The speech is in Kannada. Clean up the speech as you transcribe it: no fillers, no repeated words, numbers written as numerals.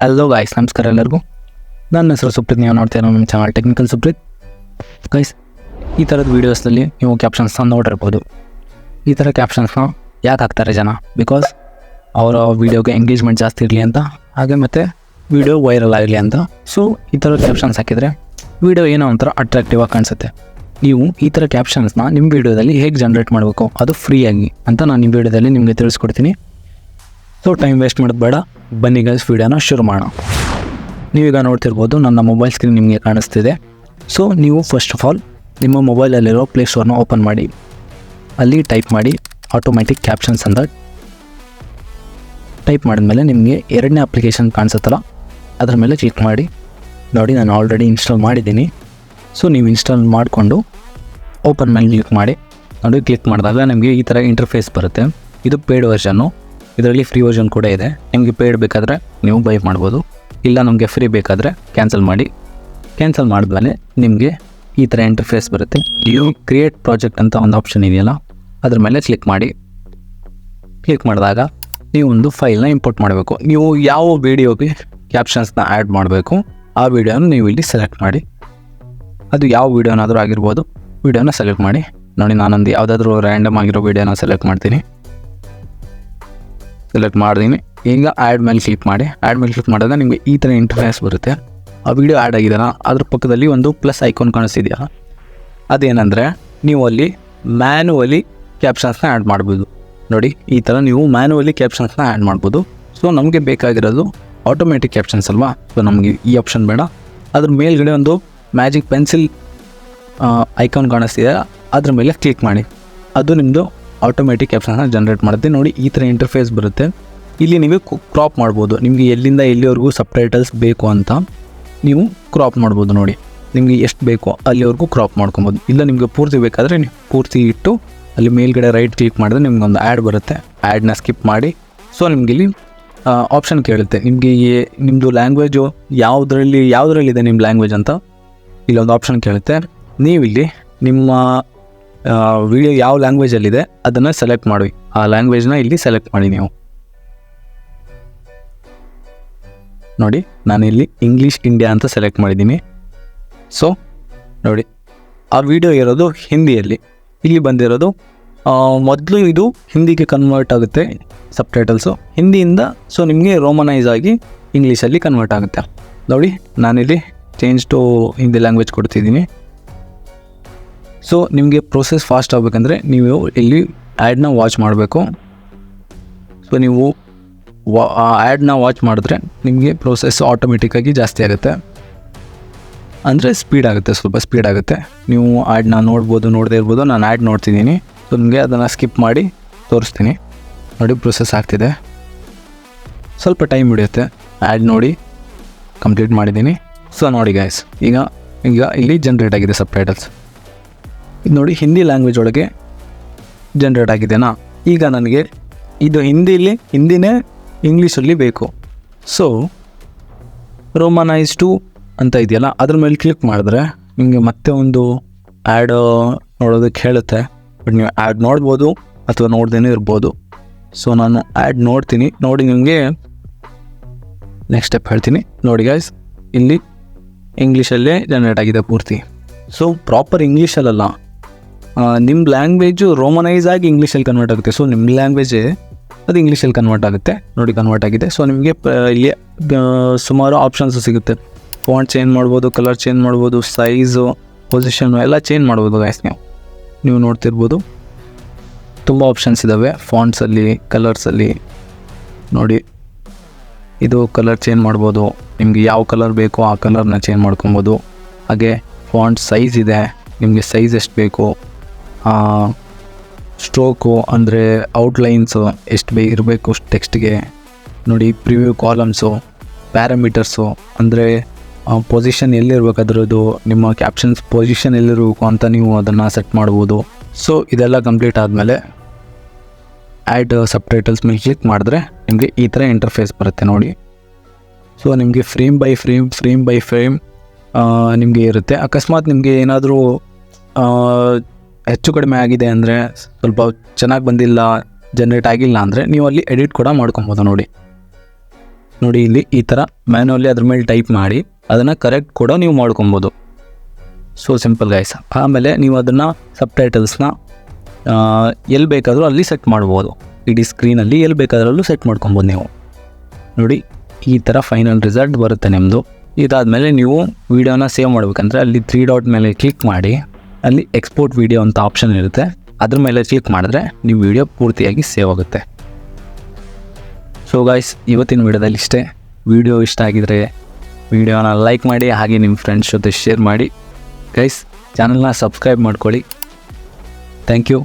ಹಲೋ ಗೈಸ್, ನಮಸ್ಕಾರ ಎಲ್ಲರಿಗೂ. ನನ್ನ ಹೆಸರು ಸುಪ್ರೀತ್. ನೀವು ನೋಡ್ತೀರಾ ನಮ್ಮ ಚಾನಲ್ ಟೆಕ್ನಿಕಲ್ ಸುಪ್ರೀತ್. ಗೈಸ್, ಈ ಥರದ ವೀಡಿಯೋಸ್ನಲ್ಲಿ ನೀವು ಕ್ಯಾಪ್ಷನ್ಸ್ನ ನೋಡಿರ್ಬೋದು. ಈ ಥರ ಕ್ಯಾಪ್ಷನ್ಸ್ನ ಯಾಕೆ ಹಾಕ್ತಾರೆ ಜನ? ಬಿಕಾಸ್ ಅವರ ವೀಡಿಯೋಗೆ ಎಂಗೇಜ್ಮೆಂಟ್ ಜಾಸ್ತಿ ಇರಲಿ ಅಂತ, ಹಾಗೆ ಮತ್ತು ವೀಡಿಯೋ ವೈರಲ್ ಆಗಲಿ ಅಂತ. ಸೊ ಈ ಥರ ಕ್ಯಾಪ್ಷನ್ಸ್ ಹಾಕಿದರೆ ವೀಡಿಯೋ ಏನೋ ಒಂಥರ ಅಟ್ರಾಕ್ಟಿವ್ ಆಗಿ ಕಾಣಿಸುತ್ತೆ. ನೀವು ಈ ಥರ ಕ್ಯಾಪ್ಷನ್ಸ್ನ ನಿಮ್ಮ ವೀಡಿಯೋದಲ್ಲಿ ಹೇಗೆ ಜನ್ರೇಟ್ ಮಾಡಬೇಕು, ಅದು ಫ್ರೀಯಾಗಿ ಅಂತ ನಾನು ನಿಮ್ಮ ವೀಡಿಯೋದಲ್ಲಿ ನಿಮಗೆ ತಿಳಿಸ್ಕೊಡ್ತೀನಿ. ಸೊ ಟೈಮ್ ವೇಸ್ಟ್ ಮಾಡೋದು ಬೇಡ, ಬನ್ನಿ ಗೈಸ್ ವೀಡಿಯೋನ ಶುರು ಮಾಡೋಣ. ನೀವೀಗ ನೋಡ್ತಿರ್ಬೋದು, ನನ್ನ ಮೊಬೈಲ್ ಸ್ಕ್ರೀನ್ ನಿಮಗೆ ಕಾಣಿಸ್ತಿದೆ. ಸೊ ನೀವು ಫಸ್ಟ್ ಆಫ್ ಆಲ್ ನಿಮ್ಮ ಮೊಬೈಲಲ್ಲಿರೋ ಪ್ಲೇಸ್ಟೋರ್ನ ಓಪನ್ ಮಾಡಿ, ಅಲ್ಲಿ ಟೈಪ್ ಮಾಡಿ ಆಟೋಮ್ಯಾಟಿಕ್ ಕ್ಯಾಪ್ಷನ್ಸ್ ಅಂತ. ಟೈಪ್ ಮಾಡಿದ್ಮೇಲೆ ನಿಮಗೆ ಎರಡನೇ ಅಪ್ಲಿಕೇಶನ್ ಕಾಣಿಸುತ್ತಲ್ಲ, ಅದರ ಮೇಲೆ ಕ್ಲಿಕ್ ಮಾಡಿ. ನೋಡಿ, ನಾನು ಆಲ್ರೆಡಿ ಇನ್ಸ್ಟಾಲ್ ಮಾಡಿದ್ದೀನಿ. ಸೊ ನೀವು ಇನ್ಸ್ಟಾಲ್ ಮಾಡಿಕೊಂಡು ಓಪನ್ ಮೇಲೆ ಕ್ಲಿಕ್ ಮಾಡಿ. ನೋಡಿ, ಕ್ಲಿಕ್ ಮಾಡಿದಾಗ ನಿಮಗೆ ಈ ಥರ ಇಂಟರ್ಫೇಸ್ ಬರುತ್ತೆ. ಇದು ಪೇಯ್ಡ್ ವರ್ಷನ್ನು, ಇದರಲ್ಲಿ ಫ್ರೀ ವರ್ಷನ್ ಕೂಡ ಇದೆ. ನಿಮಗೆ ಪೇಯ್ಡ್ ಬೇಕಾದರೆ ನೀವು ಬೈ ಮಾಡ್ಬೋದು, ಇಲ್ಲ ನಮಗೆ ಫ್ರೀ ಬೇಕಾದರೆ ಕ್ಯಾನ್ಸಲ್ ಮಾಡಿ. ಕ್ಯಾನ್ಸಲ್ ಮಾಡಿದ್ಮೇಲೆ ನಿಮಗೆ ಈ ಥರ ಇಂಟರ್ಫೇಸ್ ಬರುತ್ತೆ. ನೀವು ಕ್ರಿಯೇಟ್ ಪ್ರಾಜೆಕ್ಟ್ ಅಂತ ಒಂದು ಆಪ್ಷನ್ ಇದೆಯಲ್ಲ, ಅದ್ರ ಮೇಲೆ ಕ್ಲಿಕ್ ಮಾಡಿ. ಕ್ಲಿಕ್ ಮಾಡಿದಾಗ ನೀವು ಒಂದು ಫೈಲ್ನ ಇಂಪೋರ್ಟ್ ಮಾಡಬೇಕು. ನೀವು ಯಾವ ವೀಡಿಯೋಗೆ ಕ್ಯಾಪ್ಷನ್ಸ್ನ ಆ್ಯಡ್ ಮಾಡಬೇಕು ಆ ವೀಡಿಯೋನ ನೀವು ಇಲ್ಲಿ ಸೆಲೆಕ್ಟ್ ಮಾಡಿ. ಅದು ಯಾವ ವೀಡಿಯೋನಾದರೂ ಆಗಿರ್ಬೋದು, ವೀಡಿಯೋನ ಸೆಲೆಕ್ಟ್ ಮಾಡಿ. ನೋಡಿ, ನಾನೊಂದು ಯಾವುದಾದ್ರೂ ರ್ಯಾಂಡಮ್ ಆಗಿರೋ ವೀಡಿಯೋನ ಸೆಲೆಕ್ಟ್ ಮಾಡ್ತೀನಿ. ಸೆಲೆಕ್ಟ್ ಮಾಡಿದ್ದೀನಿ. ಈಗ ಆ್ಯಡ್ ಮೇಲೆ ಕ್ಲಿಕ್ ಮಾಡಿ. ಆ್ಯಡ್ ಮೇಲೆ ಕ್ಲಿಕ್ ಮಾಡಿದಾಗ ನಿಮಗೆ ಈ ಥರ ಇಂಟರ್ಫೇಸ್ ಬರುತ್ತೆ. ಆ ವಿಡಿಯೋ ಆ್ಯಡ್ ಆಗಿದೆಯಲ್ಲ, ಅದ್ರ ಪಕ್ಕದಲ್ಲಿ ಒಂದು ಪ್ಲಸ್ ಐಕಾನ್ ಕಾಣಿಸ್ತಿದೆಯಾ, ಅದೇನೆಂದರೆ ನೀವು ಅಲ್ಲಿ ಮ್ಯಾನುವಲಿ ಕ್ಯಾಪ್ಷನ್ಸ್ನ ಆ್ಯಡ್ ಮಾಡ್ಬೋದು. ನೋಡಿ, ಈ ಥರ ನೀವು ಮ್ಯಾನುವಲಿ ಕ್ಯಾಪ್ಷನ್ಸ್ನ ಆ್ಯಡ್ ಮಾಡ್ಬೋದು. ಸೊ ನಮಗೆ ಬೇಕಾಗಿರೋದು ಆಟೋಮೆಟಿಕ್ ಕ್ಯಾಪ್ಷನ್ಸ್ ಅಲ್ವಾ. ಸೊ ನಮಗೆ ಈ ಆಪ್ಷನ್ ಬೇಡ. ಅದ್ರ ಮೇಲ್ಗಡೆ ಒಂದು ಮ್ಯಾಜಿಕ್ ಪೆನ್ಸಿಲ್ ಐಕಾನ್ ಕಾಣಿಸ್ತಿದೆ, ಅದ್ರ ಮೇಲೆ ಕ್ಲಿಕ್ ಮಾಡಿ. ಅದು ನಿಮ್ಮದು ಆಟೋಮೆಟಿಕ್ ಕ್ಯಾಪ್ಷನ್ಸ್ನ ಜನ್ರೇಟ್ ಮಾಡುತ್ತೆ. ನೋಡಿ, ಈ ಥರ ಇಂಟರ್ಫೇಸ್ ಬರುತ್ತೆ. ಇಲ್ಲಿ ನೀವು ಕ್ರಾಪ್ ಮಾಡ್ಬೋದು. ನಿಮಗೆ ಎಲ್ಲಿಂದ ಎಲ್ಲಿವರೆಗೂ ಸಬ್ಟೈಟಲ್ಸ್ ಬೇಕು ಅಂತ ನೀವು ಕ್ರಾಪ್ ಮಾಡ್ಬೋದು. ನೋಡಿ, ನಿಮಗೆ ಎಷ್ಟು ಬೇಕೋ ಅಲ್ಲಿವರೆಗೂ ಕ್ರಾಪ್ ಮಾಡ್ಕೊಬೋದು. ಇಲ್ಲ ನಿಮಗೆ ಪೂರ್ತಿ ಬೇಕಾದರೆ ನೀವು ಪೂರ್ತಿ ಇಟ್ಟು ಅಲ್ಲಿ ಮೇಲ್ಗಡೆ ರೈಟ್ ಕ್ಲಿಕ್ ಮಾಡಿದ್ರೆ ನಿಮ್ಗೊಂದು ಆ್ಯಡ್ ಬರುತ್ತೆ. ಆ್ಯಡ್ನ ಸ್ಕಿಪ್ ಮಾಡಿ. ಸೊ ನಿಮ್ಗೆ ಇಲ್ಲಿ ಆಪ್ಷನ್ ಕೇಳುತ್ತೆ, ನಿಮಗೆ ನಿಮ್ಮದು ಲ್ಯಾಂಗ್ವೇಜು ಯಾವುದರಲ್ಲಿದೆ ನಿಮ್ಮ ಲ್ಯಾಂಗ್ವೇಜ್ ಅಂತ ಇಲ್ಲೊಂದು ಆಪ್ಷನ್ ಕೇಳುತ್ತೆ. ನೀವಿಲ್ಲಿ ನಿಮ್ಮ ವಿಡಿಯೋ ಯಾವ ಲ್ಯಾಂಗ್ವೇಜಲ್ಲಿದೆ ಅದನ್ನು ಸೆಲೆಕ್ಟ್ ಮಾಡಿ. ಆ ಲ್ಯಾಂಗ್ವೇಜ್ನ ಇಲ್ಲಿ ಸೆಲೆಕ್ಟ್ ಮಾಡಿ ನೀವು. ನೋಡಿ, ನಾನಿಲ್ಲಿ ಇಂಗ್ಲೀಷ್ ಇಂಡಿಯಾ ಅಂತ ಸೆಲೆಕ್ಟ್ ಮಾಡಿದ್ದೀನಿ. ಸೊ ನೋಡಿ, ಆ ವಿಡಿಯೋ ಇರೋದು ಹಿಂದಿಯಲ್ಲಿ. ಇಲ್ಲಿ ಬಂದಿರೋದು ಮೊದಲು ಇದು ಹಿಂದಿಗೆ ಕನ್ವರ್ಟ್ ಆಗುತ್ತೆ ಸಬ್ಟೈಟಲ್ಸು ಹಿಂದಿಯಿಂದ. ಸೊ ನಿಮಗೆ ರೋಮನೈಸ್ ಆಗಿ ಇಂಗ್ಲೀಷಲ್ಲಿ ಕನ್ವರ್ಟ್ ಆಗುತ್ತೆ. ನೋಡಿ, ನಾನಿಲ್ಲಿ ಚೇಂಜ್ ಟು ಹಿಂದಿ ಲ್ಯಾಂಗ್ವೇಜ್ ಕೊಡ್ತಿದ್ದೀನಿ. ಸೊ ನಿಮಗೆ ಪ್ರೋಸೆಸ್ ಫಾಸ್ಟ್ ಆಗಬೇಕಂದ್ರೆ ನೀವು ಇಲ್ಲಿ ಆ್ಯಡ್ನ ವಾಚ್ ಮಾಡಬೇಕು. ಸೊ ನೀವು ಆ್ಯಡ್ನ ವಾಚ್ ಮಾಡಿದ್ರೆ ನಿಮಗೆ ಪ್ರೋಸೆಸ್ ಆಟೋಮೆಟಿಕ್ಕಾಗಿ ಜಾಸ್ತಿ ಆಗುತ್ತೆ, ಅಂದರೆ ಸ್ಪೀಡ್ ಆಗುತ್ತೆ, ಸ್ವಲ್ಪ ಸ್ಪೀಡ್ ಆಗುತ್ತೆ. ನೀವು ಆ್ಯಡ್ನ ನೋಡ್ಬೋದು, ನೋಡದೇ ಇರ್ಬೋದು. ನಾನು ಆ್ಯಡ್ ನೋಡ್ತಿದ್ದೀನಿ. ಸೊ ನಿಮಗೆ ಅದನ್ನು ಸ್ಕಿಪ್ ಮಾಡಿ ತೋರಿಸ್ತೀನಿ. ನೋಡಿ, ಪ್ರೊಸೆಸ್ ಆಗ್ತಿದೆ, ಸ್ವಲ್ಪ ಟೈಮ್ ಹಿಡಿಯುತ್ತೆ. ಆ್ಯಡ್ ನೋಡಿ ಕಂಪ್ಲೀಟ್ ಮಾಡಿದ್ದೀನಿ. ಸೊ ನೋಡಿ ಗೈಸ್, ಈಗ ಇಲ್ಲಿ ಜನ್ರೇಟ್ ಆಗಿದೆ ಸಬ್ಟೈಟಲ್ಸ್. ಇದು ನೋಡಿ, ಹಿಂದಿ ಲ್ಯಾಂಗ್ವೇಜ್ ಒಳಗೆ ಜನ್ರೇಟ್ ಆಗಿದೆನಾ. ಈಗ ನನಗೆ ಇದು ಹಿಂದಿನೇ ಇಂಗ್ಲೀಷಲ್ಲಿ ಬೇಕು. ಸೊ ರೋಮನೈಸ್ ಟು ಅಂತ ಇದೆಯಲ್ಲ, ಅದ್ರ ಮೇಲೆ ಕ್ಲಿಕ್ ಮಾಡಿದ್ರೆ ನಿಮಗೆ ಮತ್ತೆ ಒಂದು ಆ್ಯಡ್ ನೋಡೋದಕ್ಕೆ ಹೇಳುತ್ತೆ. ಬಟ್ ನೀವು ಆ್ಯಡ್ ನೋಡ್ಬೋದು ಅಥವಾ ನೋಡ್ದೇನೆ ಇರ್ಬೋದು. ಸೊ ನಾನು ಆ್ಯಡ್ ನೋಡ್ತೀನಿ. ನೋಡಿ, ನಿಮಗೆ ನೆಕ್ಸ್ಟ್ ಸ್ಟೆಪ್ ಹೇಳ್ತೀನಿ. ನೋಡಿ ಗೈಸ್, ಇಲ್ಲಿ ಇಂಗ್ಲೀಷಲ್ಲೇ ಜನ್ರೇಟ್ ಆಗಿದೆ ಪೂರ್ತಿ. ಸೊ ಪ್ರಾಪರ್ ಇಂಗ್ಲೀಷಲ್ಲ, ನಿಮ್ಮ ಲ್ಯಾಂಗ್ವೇಜು ರೋಮನೈಸ್ ಆಗಿ ಇಂಗ್ಲೀಷಲ್ಲಿ ಕನ್ವರ್ಟ್ ಆಗುತ್ತೆ. ಸೊ ನಿಮ್ಮ ಲ್ಯಾಂಗ್ವೇಜೇ ಅದು ಇಂಗ್ಲೀಷಲ್ಲಿ ಕನ್ವರ್ಟ್ ಆಗುತ್ತೆ. ನೋಡಿ, ಕನ್ವರ್ಟ್ ಆಗಿದೆ. ಸೊ ನಿಮಗೆ ಇಲ್ಲಿ ಸುಮಾರು ಆಪ್ಷನ್ಸು ಸಿಗುತ್ತೆ. ಫಾಂಟ್ ಚೇಂಜ್ ಮಾಡ್ಬೋದು, ಕಲರ್ ಚೇಂಜ್ ಮಾಡ್ಬೋದು, ಸೈಜು, ಪೊಸಿಷನ್ನು ಎಲ್ಲ ಚೇಂಜ್ ಮಾಡ್ಬೋದು ಗೈಸ್. ನೀವು ನೋಡ್ತಿರ್ಬೋದು, ತುಂಬ ಆಪ್ಷನ್ಸ್ ಇದ್ದಾವೆ ಫಾಂಟ್ಸಲ್ಲಿ, ಕಲರ್ಸಲ್ಲಿ. ನೋಡಿ, ಇದು ಕಲರ್ ಚೇಂಜ್ ಮಾಡ್ಬೋದು. ನಿಮಗೆ ಯಾವ ಕಲರ್ ಬೇಕೋ ಆ ಕಲರ್ನ ಚೇಂಜ್ ಮಾಡ್ಕೊಬೋದು. ಹಾಗೆ ಫಾಂಟ್ ಸೈಜ್ ಇದೆ, ನಿಮಗೆ ಸೈಜ್ ಎಷ್ಟು ಬೇಕು. ಸ್ಟ್ರೋಕು ಅಂದರೆ ಔಟ್ಲೈನ್ಸು ಎಷ್ಟು ಇರಬೇಕು ಟೆಕ್ಸ್ಟ್ಗೆ. ನೋಡಿ, ಪ್ರಿವ್ಯೂ ಕಾಲಮ್ಸು, ಪ್ಯಾರಾಮೀಟರ್ಸು ಅಂದರೆ ಪೊಸಿಷನ್ ಎಲ್ಲಿರ್ಬೇಕು, ಅದರದ್ದು ನಿಮ್ಮ ಕ್ಯಾಪ್ಷನ್ಸ್ ಪೊಸಿಷನ್ ಎಲ್ಲಿರಬೇಕು ಅಂತ ನೀವು ಅದನ್ನು ಸೆಟ್ ಮಾಡ್ಬೋದು. ಸೊ ಇದೆಲ್ಲ ಕಂಪ್ಲೀಟ್ ಆದಮೇಲೆ ಆ್ಯಡ್ ಸಬ್ಟೈಟಲ್ಸ್ ಮೇಲೆ ಕ್ಲಿಕ್ ಮಾಡಿದ್ರೆ ನಿಮಗೆ ಈ ಥರ ಇಂಟರ್ಫೇಸ್ ಬರುತ್ತೆ. ನೋಡಿ, ಸೊ ನಿಮಗೆ ಫ್ರೇಮ್ ಬೈ ಫ್ರೇಮ್ ನಿಮಗೆ ಇರುತ್ತೆ. ಅಕಸ್ಮಾತ್ ನಿಮಗೆ ಏನಾದರೂ ಹೆಚ್ಚು ಕಡಿಮೆ ಆಗಿದೆ ಅಂದರೆ, ಸ್ವಲ್ಪ ಚೆನ್ನಾಗಿ ಬಂದಿಲ್ಲ, ಜನ್ರೇಟ್ ಆಗಿಲ್ಲ ಅಂದರೆ ನೀವು ಅಲ್ಲಿ ಎಡಿಟ್ ಕೂಡ ಮಾಡ್ಕೊಬೋದು. ನೋಡಿ, ನೋಡಿ ಇಲ್ಲಿ ಈ ಥರ ಮ್ಯಾನ್ಯುವಲಿ ಅದ್ರ ಮೇಲೆ ಟೈಪ್ ಮಾಡಿ ಅದನ್ನು ಕರೆಕ್ಟ್ ಕೂಡ ನೀವು ಮಾಡ್ಕೊಬೋದು. So simple guys. ಆಮೇಲೆ ನೀವು ಅದನ್ನು ಸಬ್ಟೈಟಲ್ಸ್ನ ಎಲ್ಲಿ ಬೇಕಾದರೂ ಅಲ್ಲಿ ಸೆಟ್ ಮಾಡ್ಬೋದು. ಇಡೀ ಸ್ಕ್ರೀನಲ್ಲಿ ಎಲ್ಲಿ ಬೇಕಾದ್ರಲ್ಲೂ ಸೆಟ್ ಮಾಡ್ಕೊಬೋದು ನೀವು. ನೋಡಿ ಈ ಥರ ಫೈನಲ್ ರಿಸಲ್ಟ್ ಬರುತ್ತೆ ನಿಮ್ಮದು. ಇದಾದಮೇಲೆ ನೀವು ವೀಡಿಯೋನ ಸೇವ್ ಮಾಡಬೇಕಂದ್ರೆ ಅಲ್ಲಿ 3 ಡಾಟ್ ಮೇಲೆ ಕ್ಲಿಕ್ ಮಾಡಿ ಅಲ್ಲಿ ಎಕ್ಸ್ಪೋರ್ಟ್ ವೀಡಿಯೋ ಅಂತ ಆಪ್ಷನ್ ಇರುತ್ತೆ, ಅದ್ರ ಮೇಲೆ ಕ್ಲಿಕ್ ಮಾಡಿದ್ರೆ ನಿಮ್ಮ ವೀಡಿಯೋ ಪೂರ್ತಿಯಾಗಿ ಸೇವ್ ಆಗುತ್ತೆ. ಸೊ ಗೈಸ್, ಇವತ್ತಿನ ವೀಡಿಯೋದಲ್ಲಿ ಇಷ್ಟೇ. ವೀಡಿಯೋ ಇಷ್ಟ ಆಗಿದರೆ ವೀಡಿಯೋನ ಲೈಕ್ ಮಾಡಿ, ಹಾಗೆ ನಿಮ್ಮ ಫ್ರೆಂಡ್ಸ್ ಜೊತೆ ಶೇರ್ ಮಾಡಿ. ಗೈಸ್, ಚಾನಲ್ನ ಸಬ್ಸ್ಕ್ರೈಬ್ ಮಾಡ್ಕೊಳ್ಳಿ. Thank you.